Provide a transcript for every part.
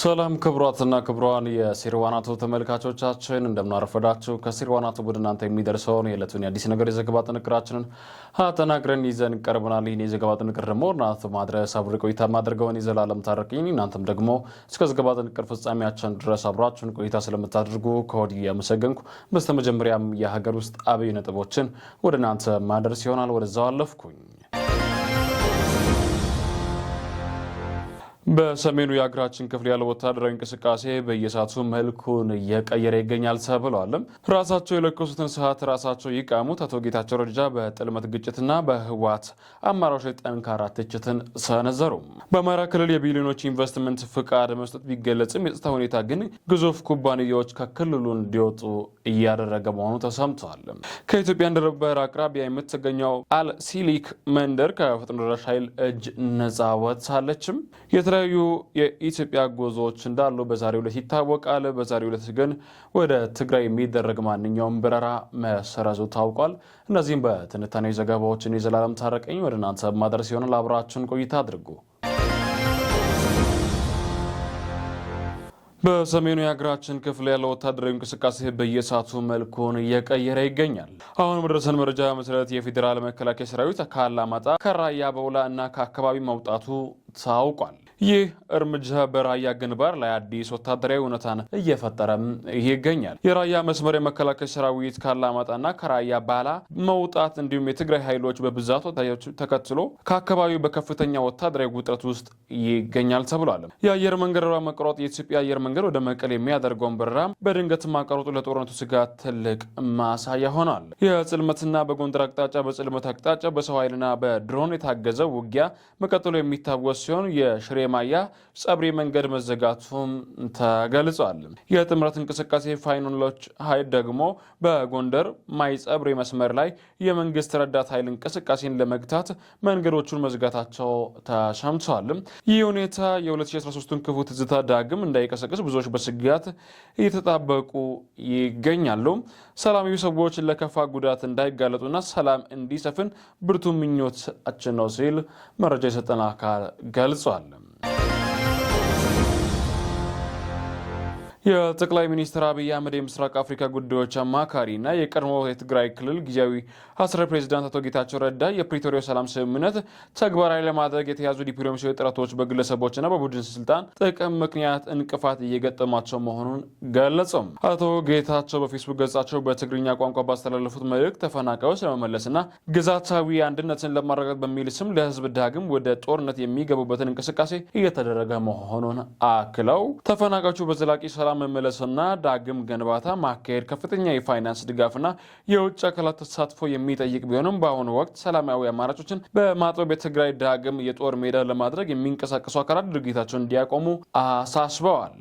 ሰላም ክብሯትና ክብሯን የሲርዋናቱ ተመልካቾቻችን እንደምናረፈዳችሁ ከሲርዋናቱ ቡድናንተ የሚደርሰውን የዕለቱን የአዲስ ነገር የዘገባ ጥንቅራችንን አጠናቅረን ይዘን ቀርበናል። ይህን የዘገባ ጥንቅር ደግሞ እናንተ ማድረስ አብሬ ቆይታ ማድረገውን የዘላለም ታረቀኝ እናንተም ደግሞ እስከ ዘገባ ጥንቅር ፍጻሜያችን ድረስ አብራችሁን ቆይታ ስለምታደርጉ ከወዲሁ ያመሰገንኩ። በስተመጀመሪያም የሀገር ውስጥ አብይ ነጥቦችን ወደ እናንተ ማድረስ ይሆናል። ወደዛው አለፍኩኝ። በሰሜኑ የሀገራችን ክፍል ያለው ወታደራዊ እንቅስቃሴ በየሰዓቱ መልኩን እየቀየረ ይገኛል ተብሏል። ራሳቸው የለኮሱትን ሰዓት ራሳቸው ይቃሙት አቶ ጌታቸው ረዳ በጥልመት ግጭትና በህወሓት አመራሮች ላይ ጠንካራ ትችትን ሰነዘሩ። በአማራ ክልል የቢሊዮኖች ኢንቨስትመንት ፍቃድ መስጠት ቢገለጽም የጸጥታ ሁኔታ ግን ግዙፍ ኩባንያዎች ከክልሉ እንዲወጡ እያደረገ መሆኑ ተሰምቷል። ከኢትዮጵያ ድንበር አቅራቢያ የምትገኘው አልሲሊክ መንደር ከፈጥኖ ደራሽ ኃይል እጅ ነጻ ወጥታለችም። የተለያዩ የኢትዮጵያ ጉዞዎች እንዳሉ በዛሬው ዕለት ይታወቃል። በዛሬው ዕለት ግን ወደ ትግራይ የሚደረግ ማንኛውም በረራ መሰረዙ ታውቋል። እነዚህም በትንታኔ ዘገባዎችን የዘላለም ታረቀኝ ወደ እናንተ ማድረስ ይሆናል። አብራችሁን ቆይታ አድርጉ። በሰሜኑ የሀገራችን ክፍል ያለው ወታደራዊ እንቅስቃሴ በየሰዓቱ መልኩን እየቀየረ ይገኛል። አሁን በደረሰን መረጃ መሰረት የፌዴራል መከላከያ ሰራዊት ከአላማጣ፣ ከራያ በውላ እና ከአካባቢ መውጣቱ ታውቋል። ይህ እርምጃ በራያ ግንባር ላይ አዲስ ወታደራዊ እውነታን እየፈጠረም ይገኛል። የራያ መስመር የመከላከያ ሰራዊት ከአላማጣና ከራያ ባላ መውጣት እንዲሁም የትግራይ ኃይሎች በብዛት ተከትሎ ከአካባቢው በከፍተኛ ወታደራዊ ውጥረት ውስጥ ይገኛል ተብሏል። የአየር መንገድ መቆረጥ የኢትዮጵያ አየር መንገድ ወደ መቀሌ የሚያደርገውን በረራ በድንገት ማቋረጡ ለጦርነቱ ስጋት ትልቅ ማሳያ ሆኗል። የጽልመትና በጎንደር አቅጣጫ በጽልመት አቅጣጫ በሰው ኃይልና በድሮን የታገዘ ውጊያ መቀጠሉ የሚታወስ ሲሆን የሽሬ ማያ ጸብሪ መንገድ መዘጋቱም ተገልጿል። የጥምረት እንቅስቃሴ ፋኖች ኃይል ደግሞ በጎንደር ማይ ጸብሪ መስመር ላይ የመንግስት ረዳት ኃይል እንቅስቃሴን ለመግታት መንገዶቹን መዝጋታቸው ተሰምቷል። ይህ ሁኔታ የ2013ን ክፉ ትዝታ ዳግም እንዳይቀሰቅስ ብዙዎች በስጋት እየተጣበቁ ይገኛሉ። ሰላማዊ ሰዎች ለከፋ ጉዳት እንዳይጋለጡና ሰላም እንዲሰፍን ብርቱ ምኞታችን ነው ሲል መረጃ የሰጠን አካል ገልጿል። የጠቅላይ ሚኒስትር አብይ አህመድ የምስራቅ አፍሪካ ጉዳዮች አማካሪና የቀድሞ የትግራይ ክልል ጊዜያዊ አስረ ፕሬዚዳንት አቶ ጌታቸው ረዳ የፕሪቶሪያው ሰላም ስምምነት ተግባራዊ ለማድረግ የተያዙ ዲፕሎማሲያዊ ጥረቶች በግለሰቦችና በቡድን ስልጣን ጥቅም ምክንያት እንቅፋት እየገጠማቸው መሆኑን ገለጹም። አቶ ጌታቸው በፌስቡክ ገጻቸው በትግርኛ ቋንቋ ባስተላለፉት መልእክት ተፈናቃዮች ለመመለስና ግዛታዊ አንድነትን ለማረጋገጥ በሚል ስም ለህዝብ ዳግም ወደ ጦርነት የሚገቡበትን እንቅስቃሴ እየተደረገ መሆኑን አክለው ተፈናቃዮቹ በዘላቂ ሰላም መመለስና ዳግም ግንባታ ማካሄድ ከፍተኛ የፋይናንስ ድጋፍና የውጭ አካላት ተሳትፎ የሚጠይቅ ቢሆንም በአሁኑ ወቅት ሰላማዊ አማራጮችን በማጥበብ የትግራይ ዳግም የጦር ሜዳ ለማድረግ የሚንቀሳቀሱ አካላት ድርጊታቸውን እንዲያቆሙ አሳስበዋል።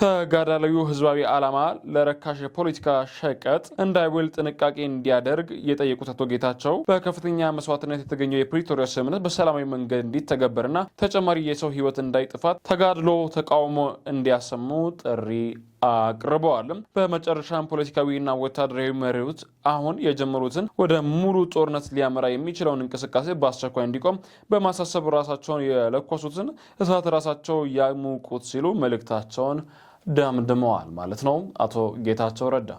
ተጋዳላዩ ህዝባዊ ዓላማ ለረካሽ የፖለቲካ ሸቀጥ እንዳይውል ጥንቃቄ እንዲያደርግ የጠየቁት አቶ ጌታቸው በከፍተኛ መስዋዕትነት የተገኘው የፕሪቶሪያ ስምምነት በሰላማዊ መንገድ እንዲተገበርና ተጨማሪ የሰው ህይወት እንዳይጥፋት ተጋድሎ ተቃውሞ እንዲያሰሙ ጥሪ አቅርበዋል። በመጨረሻም ፖለቲካዊና ወታደራዊ መሪዎች አሁን የጀመሩትን ወደ ሙሉ ጦርነት ሊያመራ የሚችለውን እንቅስቃሴ በአስቸኳይ እንዲቆም በማሳሰብ ራሳቸውን የለኮሱትን እሳት ራሳቸው ያሙቁት ሲሉ መልእክታቸውን ደምድመዋል ማለት ነው አቶ ጌታቸው ረዳ።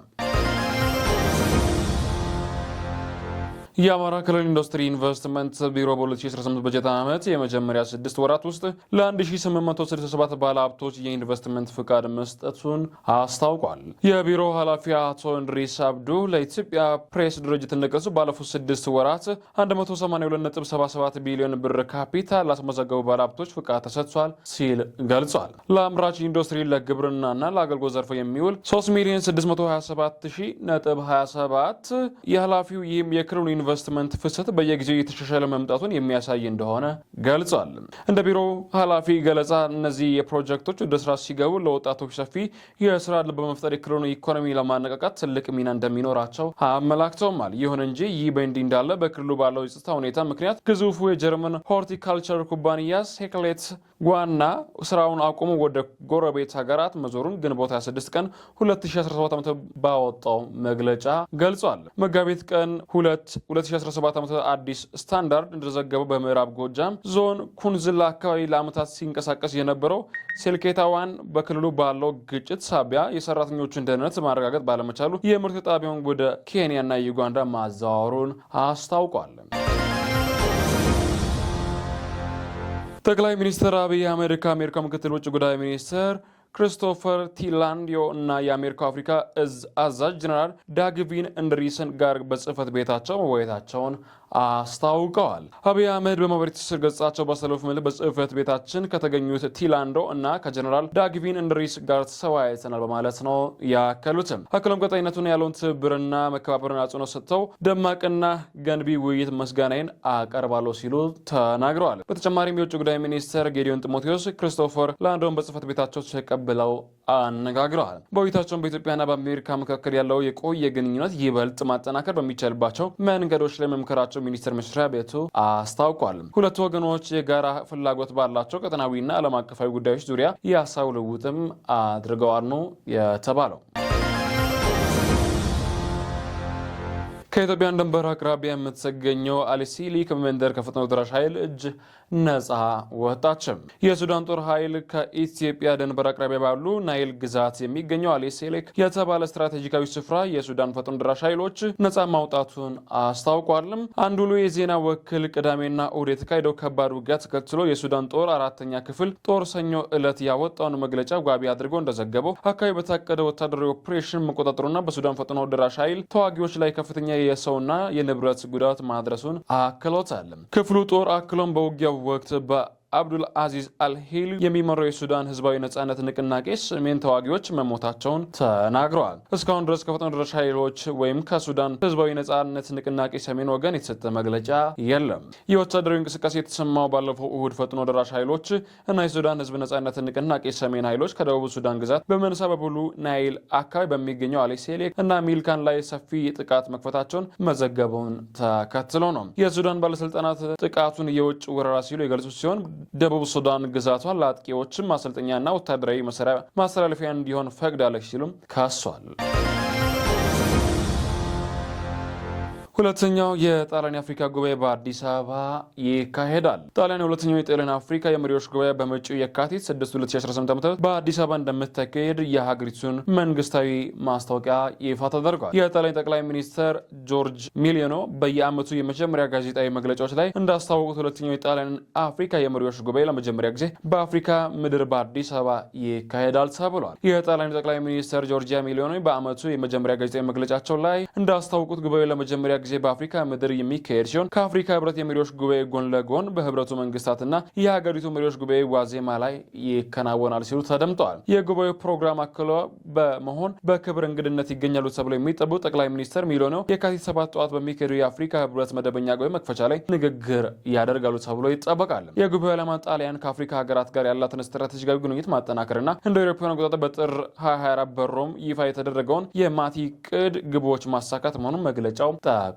የአማራ ክልል ኢንዱስትሪ ኢንቨስትመንት ቢሮ በ2018 በጀት ዓመት የመጀመሪያ 6 ወራት ውስጥ ለ1867 ባለ ሀብቶች የኢንቨስትመንት ፍቃድ መስጠቱን አስታውቋል። የቢሮው ኃላፊ አቶ እንድሪስ አብዱ ለኢትዮጵያ ፕሬስ ድርጅት እንደገለጹ ባለፉት 6 ወራት 182.77 ቢሊዮን ብር ካፒታል ላስመዘገቡ ባለ ሀብቶች ፍቃድ ተሰጥቷል ሲል ገልጿል። ለአምራች ኢንዱስትሪ፣ ለግብርናና ለአገልግሎት ዘርፎ የሚውል 3,627,000.27 የኃላፊው ይህም የክልሉ ኢንቨስትመንት ፍሰት በየጊዜው የተሻሻለ መምጣቱን የሚያሳይ እንደሆነ ገልጿል። እንደ ቢሮው ኃላፊ ገለጻ እነዚህ የፕሮጀክቶች ወደ ስራ ሲገቡ ለወጣቶች ሰፊ የስራ ዕድል በመፍጠር የክልሉን ኢኮኖሚ ለማነቃቃት ትልቅ ሚና እንደሚኖራቸው አመላክተውማል። ይሁን እንጂ ይህ በእንዲህ እንዳለ በክልሉ ባለው የጸጥታ ሁኔታ ምክንያት ግዙፉ የጀርመን ሆርቲካልቸር ኩባንያ ሴክሌት ዋና ስራውን አቁሞ ወደ ጎረቤት ሀገራት መዞሩን ግንቦት 26 ቀን 2017 ዓ.ም ባወጣው መግለጫ ገልጿል። መጋቢት ቀን 2 2017 ዓ.ም አዲስ ስታንዳርድ እንደዘገበው በምዕራብ ጎጃም ዞን ኩንዝላ አካባቢ ለዓመታት ሲንቀሳቀስ የነበረው ሴልኬታዋን በክልሉ ባለው ግጭት ሳቢያ የሰራተኞቹን ደህንነት ማረጋገጥ ባለመቻሉ የምርት ጣቢያውን ወደ ኬንያና ዩጋንዳ ማዛወሩን አስታውቋል። ጠቅላይ ሚኒስትር አብይ አህመድ ከአሜሪካ ምክትል ውጭ ጉዳይ ሚኒስትር ክሪስቶፈር ቲላንዲዮ እና የአሜሪካ አፍሪካ እዝ አዛዥ ጀነራል ዳግቪን እንድሪሰን ጋር በጽህፈት ቤታቸው መወያየታቸውን አስታውቀዋል። አብይ አህመድ በማህበራዊ ትስስር ገጻቸው ባስተላለፉት መልእክት በጽህፈት ቤታችን ከተገኙት ቲላንዶ እና ከጀነራል ዳግቪን እንድሪስ ጋር ተወያይተናል በማለት ነው ያከሉትም። አክሎም ቀጣይነቱን ያለውን ትብብርና መከባበርን አጽንኦት ሰጥተው ደማቅና ገንቢ ውይይት ምስጋናዬን አቀርባለሁ ሲሉ ተናግረዋል። በተጨማሪም የውጭ ጉዳይ ሚኒስትር ጌዲዮን ጢሞቴዎስ ክሪስቶፈር ላንዶን በጽህፈት ቤታቸው ተቀብለው አነጋግረዋል። በውይይታቸውን በኢትዮጵያና በአሜሪካ መካከል ያለው የቆየ ግንኙነት ይበልጥ ማጠናከር በሚቻልባቸው መንገዶች ላይ መምከራቸው ሚኒስቴር መስሪያ ቤቱ አስታውቋል። ሁለቱ ወገኖች የጋራ ፍላጎት ባላቸው ቀጠናዊና ዓለም አቀፋዊ ጉዳዮች ዙሪያ የሀሳብ ልውውጥም አድርገዋል ነው የተባለው። ከኢትዮጵያ ድንበር አቅራቢያ የምትገኘው አልሲሊ ከመንደር ከፈጥኖ ደራሽ ኃይል እጅ ነጻ ወጣች። የሱዳን ጦር ኃይል ከኢትዮጵያ ድንበር አቅራቢያ ባሉ ናይል ግዛት የሚገኘው አልሲሊ የተባለ ስትራቴጂካዊ ስፍራ የሱዳን ፈጥኖ ደራሽ ኃይሎች ነጻ ማውጣቱን አስታውቋል። አንዱሉ የዜና ወኪል ቅዳሜና እሁድ የተካሄደው ከባድ ውጊያ ተከትሎ የሱዳን ጦር አራተኛ ክፍል ጦር ሰኞ ዕለት ያወጣውን መግለጫ ዋቢ አድርጎ እንደዘገበው አካባቢ በታቀደ ወታደራዊ ኦፕሬሽን መቆጣጠሩና በሱዳን ፈጥኖ ደራሽ ኃይል ተዋጊዎች ላይ ከፍተኛ የሰውና የንብረት ጉዳት ማድረሱን አክሎታል። ክፍሉ ጦር አክሎም በውጊያው ወቅት አብዱል አዚዝ አልሂል የሚመራው የሱዳን ህዝባዊ ነጻነት ንቅናቄ ሰሜን ተዋጊዎች መሞታቸውን ተናግረዋል። እስካሁን ድረስ ከፈጥኖ ደራሽ ኃይሎች ወይም ከሱዳን ህዝባዊ ነጻነት ንቅናቄ ሰሜን ወገን የተሰጠ መግለጫ የለም። የወታደራዊ እንቅስቃሴ የተሰማው ባለፈው እሁድ ፈጥኖ ደራሽ ኃይሎች እና የሱዳን ህዝብ ነጻነት ንቅናቄ ሰሜን ኃይሎች ከደቡብ ሱዳን ግዛት በመንሳ በብሉ ናይል አካባቢ በሚገኘው አልሲሊ እና ሚልካን ላይ ሰፊ ጥቃት መክፈታቸውን መዘገቡን ተከትሎ ነው። የሱዳን ባለስልጣናት ጥቃቱን የውጭ ወረራ ሲሉ የገለጹ ሲሆን ደቡብ ሱዳን ግዛቷን ለአጥቂዎችም ማሰልጠኛና ወታደራዊ መሳሪያ ማስተላለፊያ እንዲሆን ፈቅዳለች ሲሉም ካሷል። ሁለተኛው የጣሊያን የአፍሪካ ጉባኤ በአዲስ አበባ ይካሄዳል። ጣሊያን የሁለተኛው የጣሊያን አፍሪካ የመሪዎች ጉባኤ በመጪው የካቲት 6 2018 ዓ.ም በአዲስ አበባ እንደምትካሄድ የሀገሪቱን መንግስታዊ ማስታወቂያ ይፋ ተደርጓል። የጣሊያን ጠቅላይ ሚኒስትር ጆርጅ ሚሊዮኖ በየዓመቱ የመጀመሪያ ጋዜጣዊ መግለጫዎች ላይ እንዳስታወቁት ሁለተኛው የጣሊያን አፍሪካ የመሪዎች ጉባኤ ለመጀመሪያ ጊዜ በአፍሪካ ምድር በአዲስ አበባ ይካሄዳል ተብሏል። የጣሊያን ጠቅላይ ሚኒስትር ጆርጂያ ሚሊዮኖ በዓመቱ የመጀመሪያ ጋዜጣዊ መግለጫቸው ላይ እንዳስታወቁት ጉባኤው ለመጀመሪያ ጊዜ በአፍሪካ ምድር የሚካሄድ ሲሆን ከአፍሪካ ህብረት የመሪዎች ጉባኤ ጎን ለጎን በህብረቱ መንግስታትና የሀገሪቱ መሪዎች ጉባኤ ዋዜማ ላይ ይከናወናል ሲሉ ተደምጠዋል። የጉባኤው ፕሮግራም አክሎ በመሆን በክብር እንግድነት ይገኛሉ ተብሎ የሚጠበቁ ጠቅላይ ሚኒስትር ሚሊዮኖ የካቲት 7 ጠዋት በሚካሄዱ የአፍሪካ ህብረት መደበኛ ጉባኤ መክፈቻ ላይ ንግግር ያደርጋሉ ተብሎ ይጠበቃል። የጉባኤው ዓላማ ጣሊያን ከአፍሪካ ሀገራት ጋር ያላትን ስትራቴጂካዊ ግንኙነት ማጠናከርና እንደ አውሮፓውያን አቆጣጠር በጥር 2024 በሮም ይፋ የተደረገውን የማቲ ቅድ ግቦች ማሳካት መሆኑን መግለጫው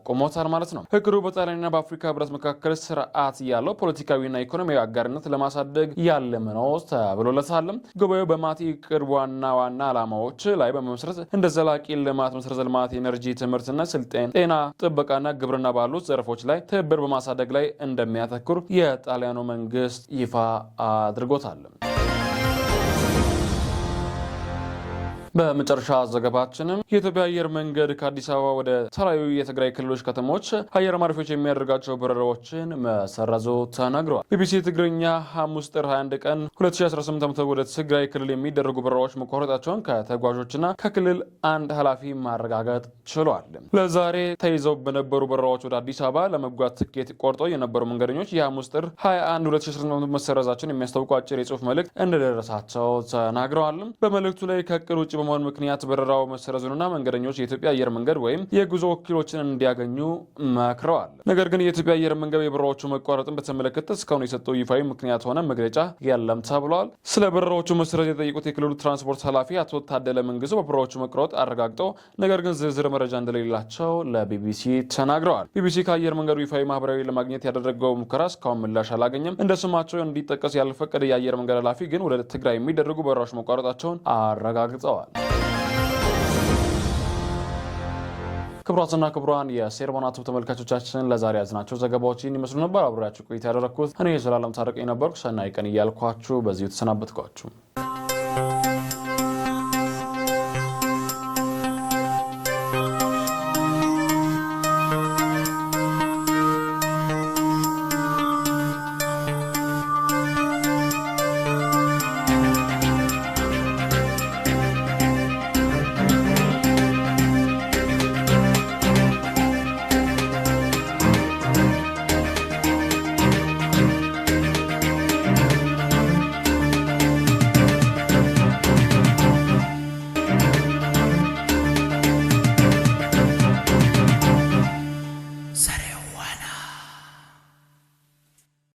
ቆሞታል ማለት ነው። እቅዱ በጣሊያንና በአፍሪካ ህብረት መካከል ስርዓት ያለው ፖለቲካዊና ኢኮኖሚያዊ አጋርነት ለማሳደግ ያለመ ነው ተብሎለታል። ጉባኤው በማቲ እቅድ ዋና ዓላማዎች ላይ በመመስረት እንደ ዘላቂ ልማት፣ መሰረተ ልማት፣ ኤነርጂ፣ ትምህርትና ስልጣን፣ ጤና ጥበቃና ግብርና ባሉት ዘርፎች ላይ ትብብር በማሳደግ ላይ እንደሚያተኩር የጣሊያኑ መንግስት ይፋ አድርጎታል። በመጨረሻ ዘገባችንም የኢትዮጵያ አየር መንገድ ከአዲስ አበባ ወደ ተለያዩ የትግራይ ክልሎች ከተሞች አየር ማረፊያዎች የሚያደርጋቸው በረራዎችን መሰረዙ ተነግረዋል። ቢቢሲ ትግርኛ ሐሙስ ጥር 21 ቀን 2018 ዓ.ም ወደ ትግራይ ክልል የሚደረጉ በረራዎች መቋረጣቸውን ከተጓዦችና ከክልል አንድ ኃላፊ ማረጋገጥ ችሏል። ለዛሬ ተይዘው በነበሩ በረራዎች ወደ አዲስ አበባ ለመጓዝ ትኬት ቆርጠው የነበሩ መንገደኞች የሐሙስ ጥር 21 2018 መሰረዛቸውን የሚያስታውቁ አጭር የጽሁፍ መልእክት እንደደረሳቸው ተናግረዋል። በመልእክቱ ላይ ከእቅድ ውጭ በመሆን ምክንያት በረራው መሰረዙንና መንገደኞች የኢትዮጵያ አየር መንገድ ወይም የጉዞ ወኪሎችን እንዲያገኙ መክረዋል። ነገር ግን የኢትዮጵያ አየር መንገድ የበረራዎቹ መቋረጥን በተመለከተ እስካሁን የሰጠው ይፋዊ ምክንያት ሆነ መግለጫ የለም ተብሏል። ስለ በረራዎቹ መሰረዝ የጠየቁት የክልሉ ትራንስፖርት ኃላፊ አቶ ታደለ መንግስቱ በበረራዎቹ መቋረጥ አረጋግጠው ነገር ግን ዝርዝር መረጃ እንደሌላቸው ለቢቢሲ ተናግረዋል። ቢቢሲ ከአየር መንገዱ ይፋዊ ማህበራዊ ለማግኘት ያደረገው ሙከራ እስካሁን ምላሽ አላገኘም። እንደ ስማቸው እንዲጠቀስ ያልፈቀደ የአየር መንገድ ኃላፊ ግን ወደ ትግራይ የሚደረጉ በረራዎች መቋረጣቸውን አረጋግጠዋል። ክቡራትና ክቡራን የሴርማናቱ ተመልካቾቻችን ለዛሬ ያዝናቸው ዘገባዎችን ይመስሉ ነበር። አብራችሁ ቆይታ ያደረኩት እኔ ዘላለም ታረቀኝ ነበርኩ። ሰናይ ቀን እያልኳችሁ በዚሁ ተሰናበትኳችሁ።